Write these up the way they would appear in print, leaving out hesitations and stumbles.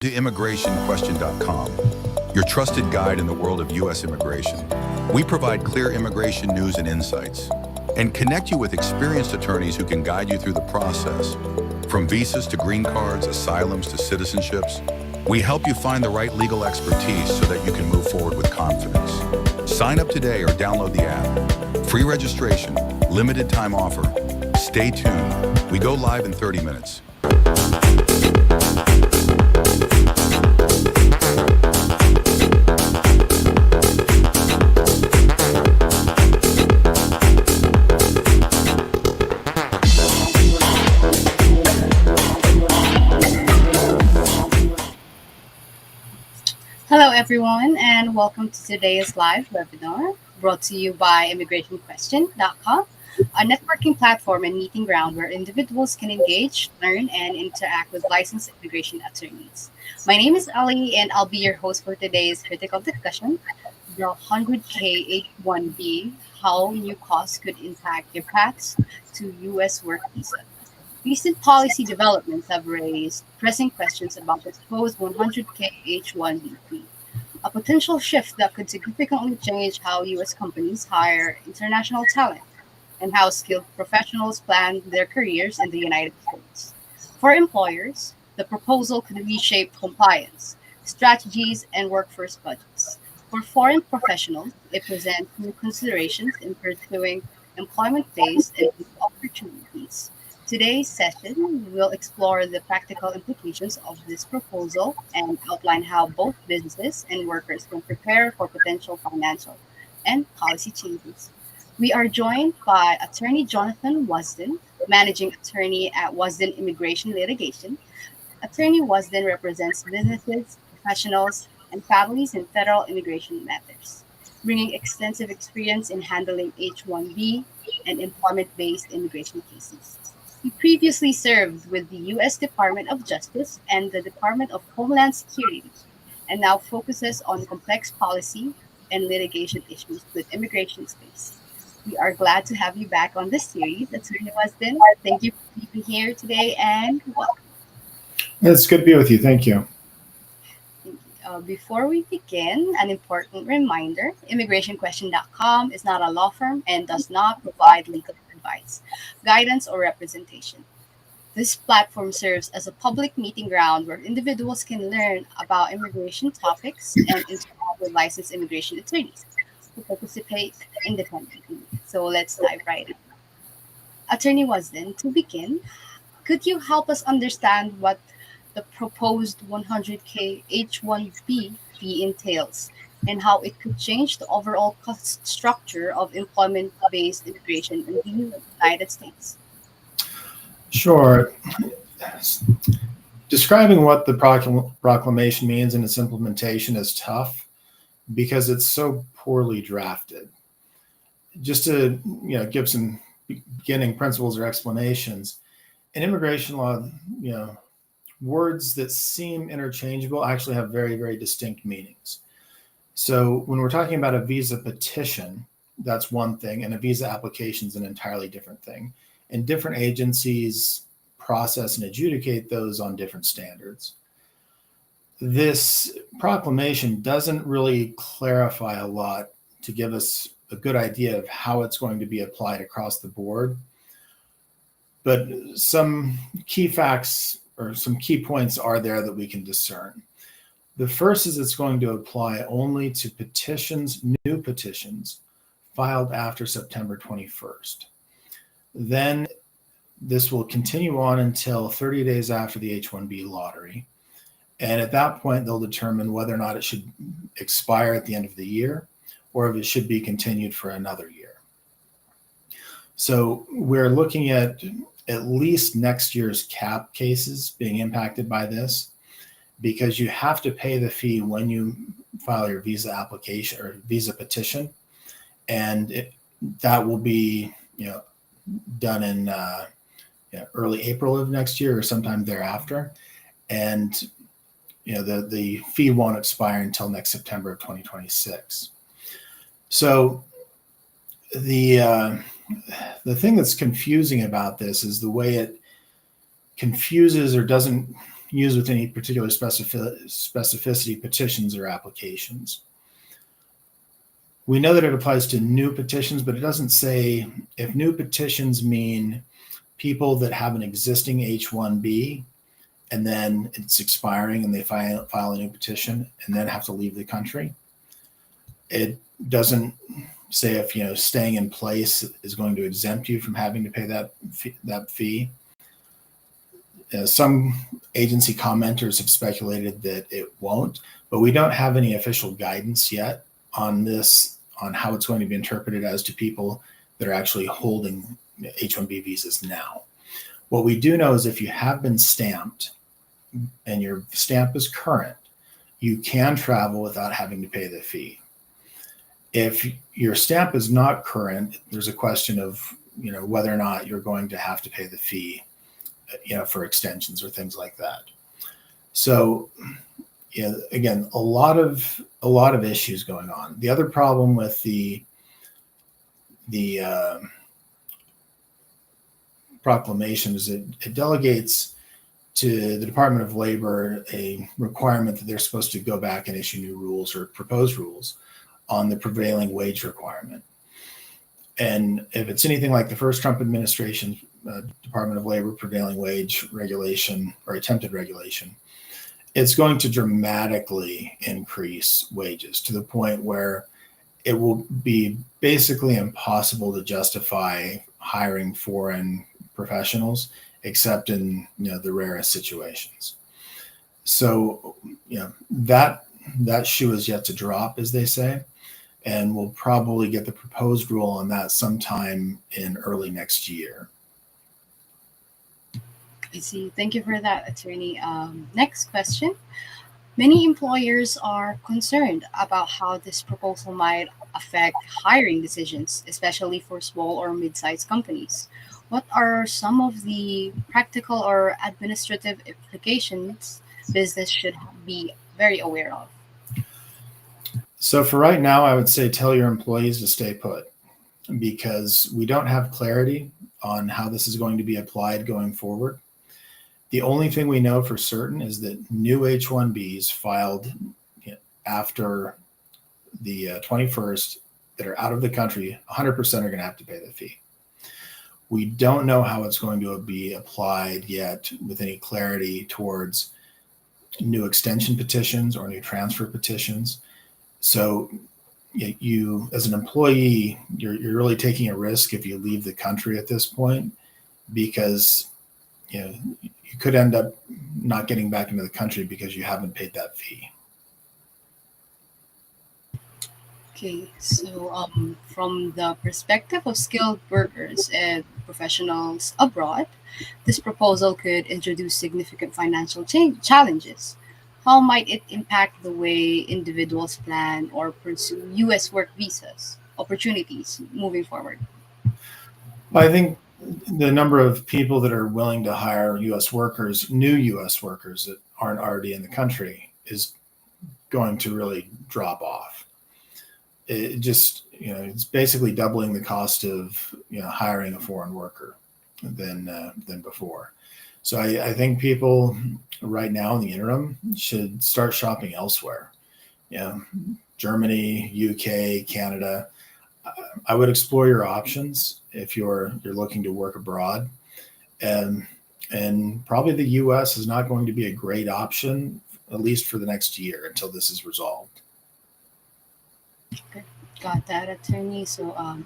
to immigrationquestion.com, your trusted guide in the world of U.S. immigration. We provide clear immigration news and insights, and connect you with experienced attorneys who can guide you through the process. From visas to green cards, asylums to citizenships, we help you find the right legal expertise so that you can move forward with confidence. Sign up today or download the app. Free registration, limited time offer. Stay tuned. We go live in 30 minutes. Hello, everyone, and welcome to today's live webinar brought to you by immigrationquestion.com, a networking platform and meeting ground where individuals can engage, learn, and interact with licensed immigration attorneys. My name is Ali, and I'll be your host for today's critical discussion, the 100K H-1B, how new costs could impact your paths to U.S. work visa. Recent policy developments have raised pressing questions about the proposed 100K H-1B fee, a potential shift that could significantly change how U.S. companies hire international talent and how skilled professionals plan their careers in the United States. For employers, the proposal could reshape compliance, strategies, and workforce budgets. For foreign professionals, it presents new considerations in pursuing employment-based and opportunities. Today's session will explore the practical implications of this proposal and outline how both businesses and workers can prepare for potential financial and policy changes. We are joined by Attorney Jonathan Wasden, Managing Attorney at Wasden Immigration Litigation. Attorney Wasden represents businesses, professionals, and families in federal immigration matters, bringing extensive experience in handling H-1B and employment-based immigration cases. He previously served with the U.S. Department of Justice and the Department of Homeland Security, and now focuses on complex policy and litigation issues with immigration space. We are glad to have you back on this series, Attorney Wasden. Thank you for being here today, and welcome. It's good to be with you. Thank you. Before we begin, an important reminder, immigrationquestion.com is not a law firm and does not provide legal advice, guidance, or representation. This platform serves as a public meeting ground where individuals can learn about immigration topics and interact with licensed immigration attorneys who participate independently. So let's dive right in. Attorney Wasden, to begin, could you help us understand what the proposed 100K H-1B fee entails and how it could change the overall cost structure of employment-based immigration in the United States? Sure. Describing what the proclamation means and its implementation is tough because it's so poorly drafted. Just to give some beginning principles or explanations, in immigration law, words that seem interchangeable actually have very, very distinct meanings. So when we're talking about a visa petition, that's one thing, and a visa application is an entirely different thing. And different agencies process and adjudicate those on different standards. This proclamation doesn't really clarify a lot to give us a good idea of how it's going to be applied across the board. But some key facts or some key points are there that we can discern. The first is it's going to apply only to petitions, new petitions, filed after September 21st. Then this will continue on until 30 days after the H-1B lottery. And at that point, they'll determine whether or not it should expire at the end of the year or if it should be continued for another year. So we're looking at least next year's cap cases being impacted by this, because you have to pay the fee when you file your visa application or visa petition, and that will be done in early April of next year or sometime thereafter, and the fee won't expire until next September of 2026. So the thing that's confusing about this is the way it confuses or doesn't use with any particular specificity petitions or applications. We know that it applies to new petitions, but it doesn't say if new petitions mean people that have an existing H-1B and then it's expiring and they file a new petition and then have to leave the country. It doesn't say if staying in place is going to exempt you from having to pay that fee. Some agency commenters have speculated that it won't, but we don't have any official guidance yet on this, on how it's going to be interpreted as to people that are actually holding H-1B visas now. What we do know is if you have been stamped and your stamp is current, you can travel without having to pay the fee. If your stamp is not current, there's a question of whether or not you're going to have to pay the fee, for extensions or things like that. So, again, a lot of issues going on. The other problem with the proclamation is it delegates to the Department of Labor a requirement that they're supposed to go back and issue new rules or propose rules on the prevailing wage requirement. And if it's anything like the first Trump administration Department of Labor prevailing wage regulation or attempted regulation, it's going to dramatically increase wages to the point where it will be basically impossible to justify hiring foreign professionals except in the rarest situations. So that shoe is yet to drop, as they say, and we'll probably get the proposed rule on that sometime in early next year. I see. Thank you for that, Attorney. Next question. Many employers are concerned about how this proposal might affect hiring decisions, especially for small or mid-sized companies. What are some of the practical or administrative implications business should be very aware of? So for right now, I would say tell your employees to stay put, because we don't have clarity on how this is going to be applied going forward. The only thing we know for certain is that new H-1Bs filed after the 21st that are out of the country, 100% are going to have to pay the fee. We don't know how it's going to be applied yet with any clarity towards new extension petitions or new transfer petitions. So you, as an employee, you're really taking a risk if you leave the country at this point, because you could end up not getting back into the country because you haven't paid that fee. Okay, so from the perspective of skilled workers and professionals abroad, this proposal could introduce significant financial challenges. How might it impact the way individuals plan or pursue U.S. work visas opportunities moving forward? I think the number of people that are willing to hire U.S. workers, new U.S. workers that aren't already in the country, is going to really drop off. It just, it's basically doubling the cost of hiring a foreign worker than before. So I think people right now in the interim should start shopping elsewhere. Germany, UK, Canada. I would explore your options if you're looking to work abroad, and probably the U.S. is not going to be a great option, at least for the next year until this is resolved. Okay, got that, Attorney. So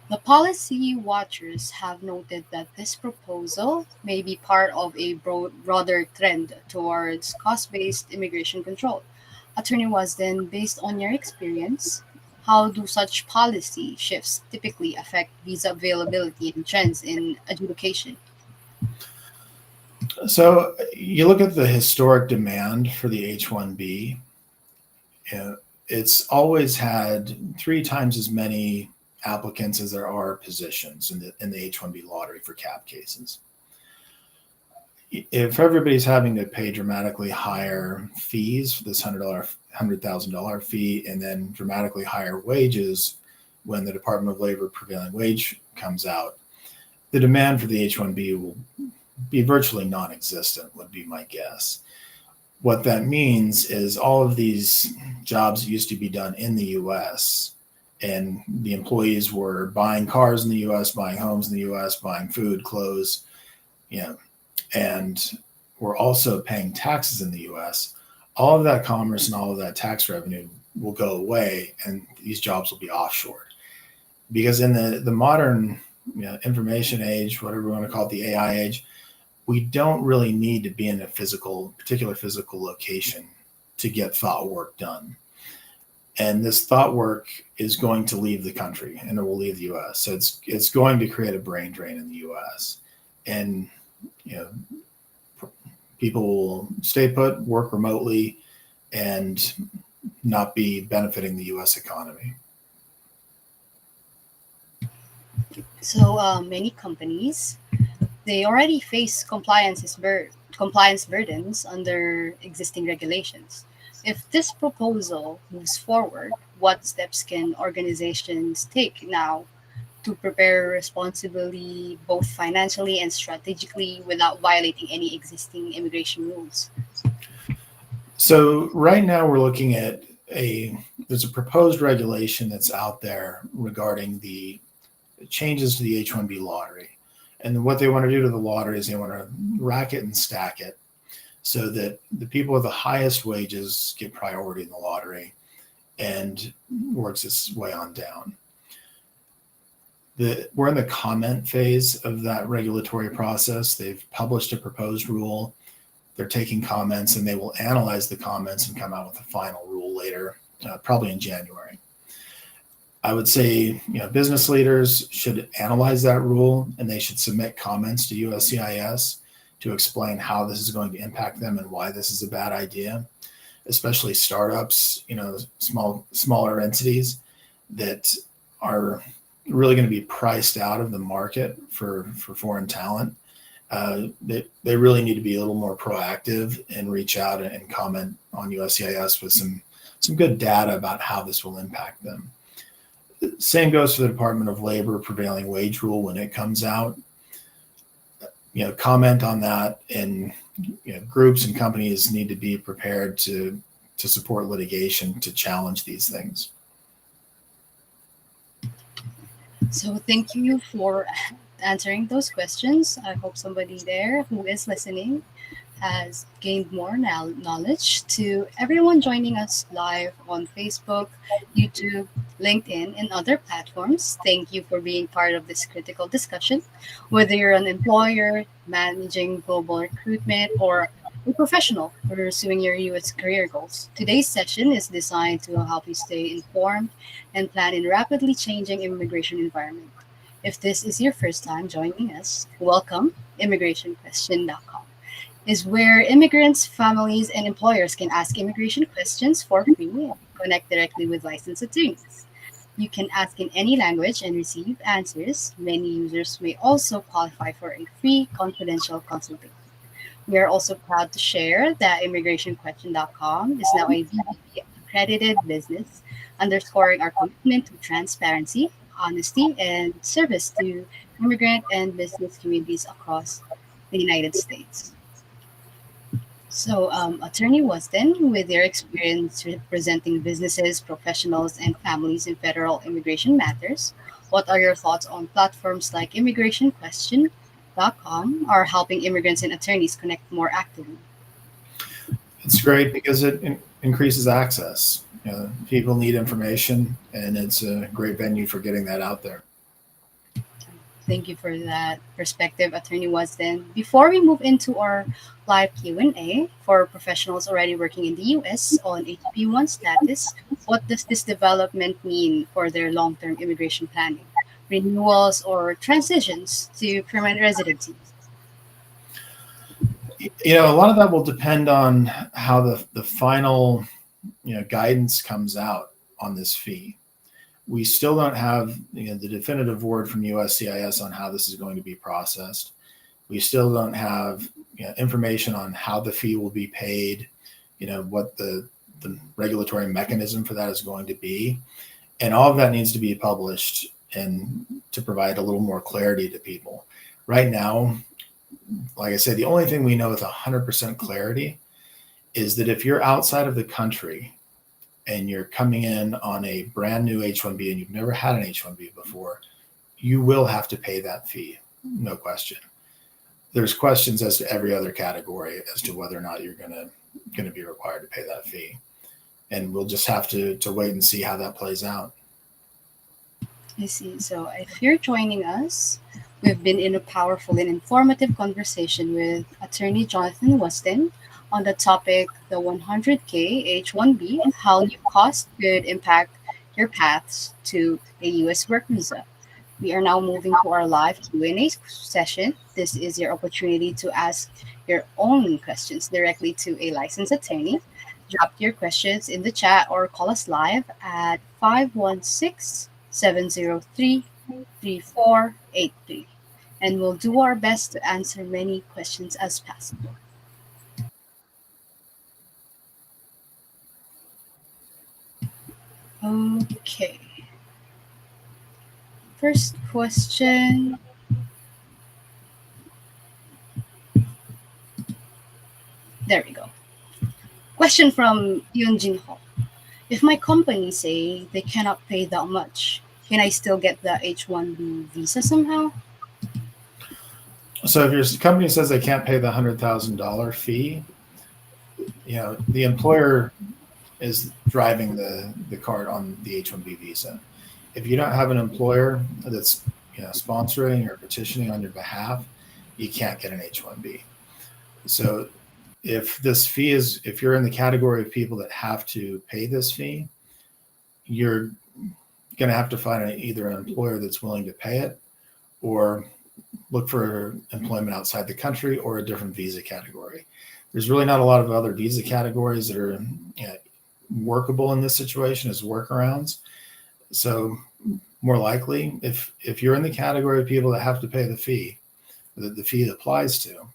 the policy watchers have noted that this proposal may be part of a broader trend towards cost-based immigration control. Attorney Wasden, based on your experience, how do such policy shifts typically affect visa availability and trends in adjudication? So you look at the historic demand for the H-1B, it's always had 3 times as many applicants as there are positions in the H-1B lottery for cap cases. If everybody's having to pay dramatically higher fees for this $100,000 fee, and then dramatically higher wages when the Department of Labor prevailing wage comes out, the demand for the H-1B be virtually non-existent, would be my guess. What that means is all of these jobs used to be done in the US, and the employees were buying cars in the US, buying homes in the US, buying food, clothes, and we're also paying taxes in the US. All of that commerce and all of that tax revenue will go away, and these jobs will be offshore. Because in the modern information age, whatever we want to call it, the AI age, we don't really need to be in a particular physical location to get thought work done. And this thought work is going to leave the country, and it will leave the US. So it's going to create a brain drain in the US. And people will stay put, work remotely, and not be benefiting the US economy. So many companies, they already face compliance burdens under existing regulations. If this proposal moves forward, what steps can organizations take now to prepare responsibly, both financially and strategically, without violating any existing immigration rules? So right now we're looking at there's a proposed regulation that's out there regarding the changes to the H-1B lottery. And what they want to do to the lottery is they want to rack it and stack it so that the people with the highest wages get priority in the lottery, and works its way on down. We're in the comment phase of that regulatory process. They've published a proposed rule. They're taking comments, and they will analyze the comments and come out with a final rule later, probably in January. I would say, business leaders should analyze that rule, and they should submit comments to USCIS to explain how this is going to impact them and why this is a bad idea, especially startups, smaller entities that are really going to be priced out of the market for foreign talent. They really need to be a little more proactive and reach out and comment on USCIS with some good data about how this will impact them. Same goes for the Department of Labor prevailing wage rule when it comes out. Comment on that, and groups and companies need to be prepared to support litigation to challenge these things. So thank you for answering those questions. I hope somebody there who is listening has gained more knowledge. To everyone joining us live on Facebook, YouTube, LinkedIn, and other platforms, thank you for being part of this critical discussion. Whether you're an employer managing global recruitment or a professional pursuing your U.S. career goals, today's session is designed to help you stay informed and plan in rapidly changing immigration environment. If this is your first time joining us, welcome. ImmigrationQuestion.com is where immigrants, families, and employers can ask immigration questions for free and connect directly with licensed attorneys. You can ask in any language and receive answers. Many users may also qualify for a free confidential consultation. We are also proud to share that ImmigrationQuestion.com is now a VBP accredited business, underscoring our commitment to transparency, honesty, and service to immigrant and business communities across the United States. So, Attorney Wasden, with your experience representing businesses, professionals, and families in federal immigration matters, what are your thoughts on platforms like ImmigrationQuestion.com are helping immigrants and attorneys connect more actively? It's great because it increases access. People need information, and it's a great venue for getting that out there. Thank you for that perspective, Attorney Wasden. Before we move into our live Q&A for professionals already working in the U.S. on HP1 status, what does this development mean for their long-term immigration planning, renewals, or transitions to permanent residency? A lot of that will depend on how the final guidance comes out on this fee. We still don't have the definitive word from USCIS on how this is going to be processed. We still don't have information on how the fee will be paid, what the regulatory mechanism for that is going to be. And all of that needs to be published and to provide a little more clarity to people. Right now, like I say, the only thing we know with 100% clarity is that if you're outside of the country and you're coming in on a brand new H-1B and you've never had an H-1B before, you will have to pay that fee, no question. There's questions as to every other category as to whether or not you're going to be required to pay that fee. And we'll just have to wait and see how that plays out. I see. So if you're joining us, we've been in a powerful and informative conversation with Attorney Jonathan Wasden on the topic the 100K H-1B, how new costs could impact your paths to a U.S. work visa. We are now moving to our live Q&A session. This is your opportunity to ask your own questions directly to a licensed attorney. Drop your questions in the chat or call us live at 516-703-3483. And we'll do our best to answer many questions as possible. Okay. First question. There we go. Question from Yun Jin Ho. If my company say they cannot pay that much, can I still get the H-1B visa somehow? So if your company says they can't pay the $100,000 fee, the employer is driving the cart on the H-1B visa. If you don't have an employer that's sponsoring or petitioning on your behalf, you can't get an H-1B. So if you're in the category of people that have to pay this fee, you're going to have to find either an employer that's willing to pay it, or look for employment outside the country or a different visa category. There's really not a lot of other visa categories that are workable in this situation as workarounds. So more likely, if you're in the category of people that have to pay the fee, that the fee applies to,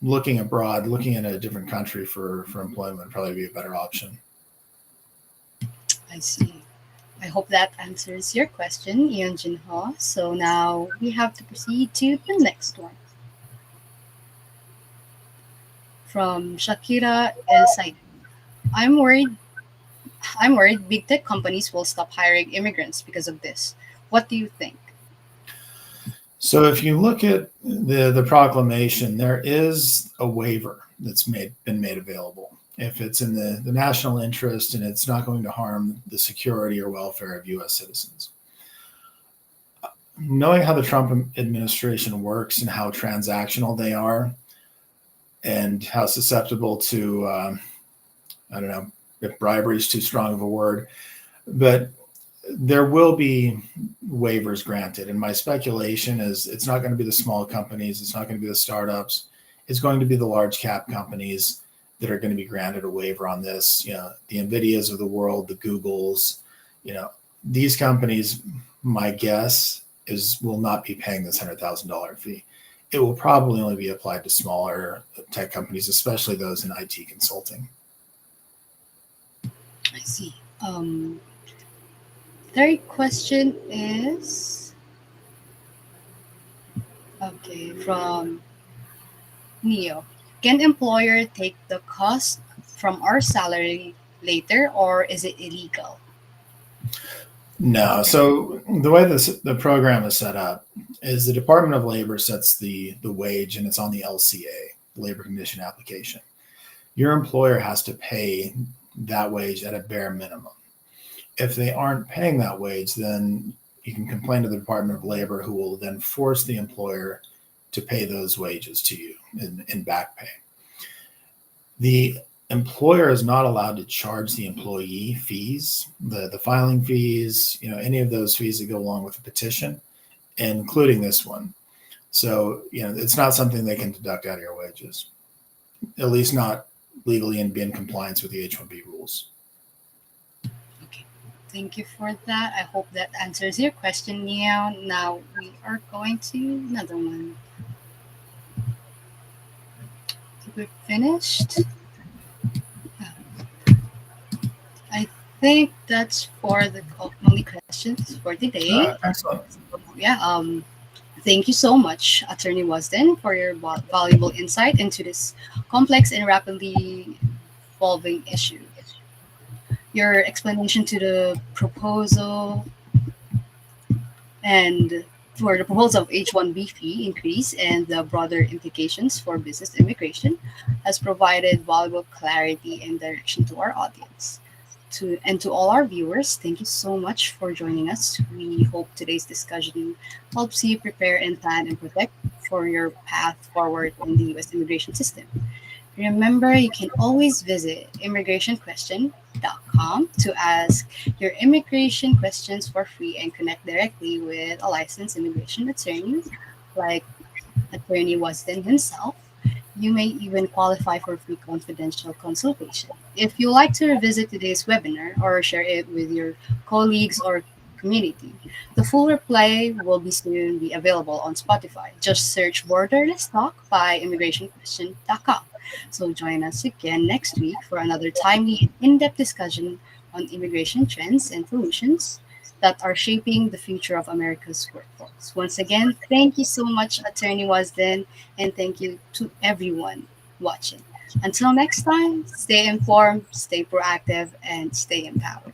looking abroad, looking in a different country for employment would probably be a better option. I see. I hope that answers your question, Ian Jin Ho. So now we have to proceed to the next one. From Shakira El Said. I'm worried big tech companies will stop hiring immigrants because of this. What do you think? So if you look at the proclamation, there is a waiver that's been made available. If it's in the national interest and it's not going to harm the security or welfare of U.S. citizens. Knowing how the Trump administration works and how transactional they are and how susceptible to, I don't know if bribery is too strong of a word, but there will be waivers granted. And my speculation is it's not going to be the small companies. It's not going to be the startups. It's going to be the large cap companies that are going to be granted a waiver on this. The NVIDIAs of the world, the Googles, these companies, my guess is will not be paying this $100,000 fee. It will probably only be applied to smaller tech companies, especially those in IT consulting. I see. Third question is from Neo. Can employer take the cost from our salary later, or is it illegal? No. So the way the program is set up is the Department of Labor sets the wage, and it's on the LCA, Labor Condition Application. Your employer has to pay that wage at a bare minimum. If they aren't paying that wage, then you can complain to the Department of Labor, who will then force the employer to pay those wages to you in back pay. The employer is not allowed to charge the employee fees, the filing fees, any of those fees that go along with the petition, including this one. So, it's not something they can deduct out of your wages, at least not legally and be in compliance with the H-1B rules. Okay, thank you for that. I hope that answers your question, Neo. Now we are going to another one. We're finished. I think that's for the only questions for today. Excellent. Yeah. Thank you so much, Attorney Wasden, for your valuable insight into this complex and rapidly evolving issue. Your explanation to the proposal and for the proposal of H-1B fee increase and the broader implications for business immigration has provided valuable clarity and direction to our audience. To all our viewers, thank you so much for joining us. We hope today's discussion helps you prepare and plan and protect for your path forward in the U.S. immigration system. Remember, you can always visit immigrationquestion.com to ask your immigration questions for free and connect directly with a licensed immigration attorney like Attorney Wasden himself. You may even qualify for free confidential consultation. If you like to revisit today's webinar or share it with your colleagues or community, the full replay will be soon be available on Spotify. Just search Borderless Talk by immigrationquestion.com. So join us again next week for another timely and in-depth discussion on immigration trends and solutions that are shaping the future of America's workforce. Once again, thank you so much, Attorney Wasden, and thank you to everyone watching. Until next time, stay informed, stay proactive, and stay empowered.